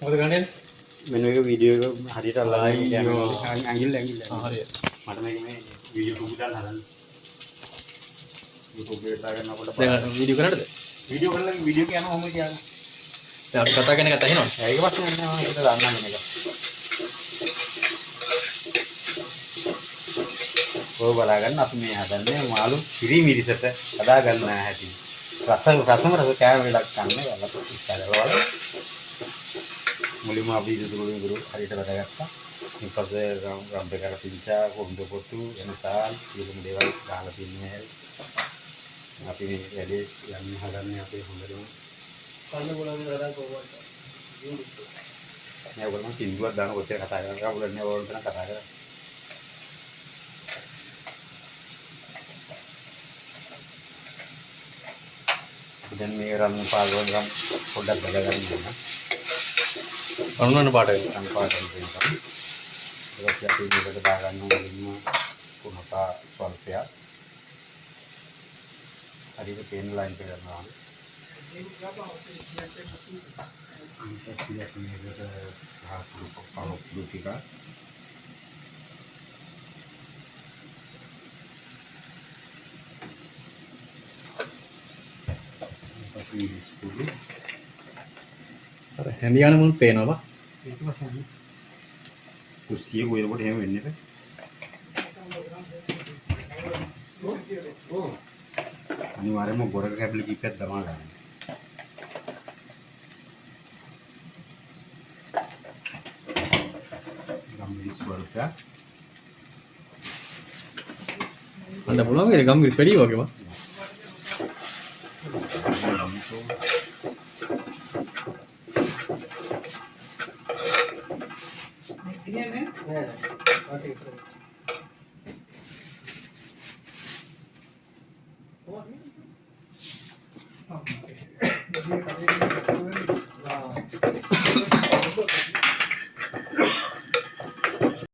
මොකද ගන්නේ? මෙන්න මේක වීඩියෝ එක හරියට අල්ලන්නේ ඇඟිල්ල හරියට. මට මේක මේ YouTube එකක් දාන්න හදන්න. YouTube එකට දාගන්න අපිට දැන් වීඩියෝ කරන්නද? වීඩියෝ කරලා වීඩියෝ එක යනවා ඔහොම කියන්නේ. දැන් අපි කතා කරන එකත් ඇහෙනවද? ඒක ප්‍රශ්නයක් නෑ මම හිතලා දාන්නම් මේක. ඔය බලාගන්න අපි මේ හදන්නේ මාළු පිරිමිරිසට හදා ගන්න හැටි. රසම රස කෑම වෙලක් ගන්න ගලප ඉස්සරවල. මුලින්ම අපි ඉදුරු හරියට බදාගත්තා. ඊට පස්සේ රම්බ එකකට පිංචා කොණ්ඩ පොට්ටු එනසාල් සියලුම දේවල් දාලා තින්නේ. අපි මේ වැඩේ යන්න හදන්නේ අපේ හොඳටම. කන්න බලන්න හදා කොහොමද? නෑ ඔයගොල්ලෝ සින්දුවක් දාන කොච්චර කතා කරනවා ඔයගොල්ලෝ නෑ ඔයගොල්ලෝ කතා කරා. දැන් මේ රන් පාගොන් පොඩ්ඩක් බදගන්න ඕන. අනුනන පාටයි. රන් පාටෙන් දෙන්නම්. ඒක අපි මේකට දාගන්න ඕනෙම පුනපා ස්වල්පය. හරියට පේන ලයින් එක කරනවා. මේකට පාලු ටික අර හැඳියාන මුල් පේනවා. ඒක තමයි. කුස්සිය ගොයනකොට එහෙම වෙන්නේ නැහැ. අනිවාර්යයෙන්ම ගොරක කැපලි කිප්පයක් දමා ගන්න. ගම්මිරිස් වලට අන්න පුළුවන් ඒ ගම්මිරිස් වැඩි වගේම.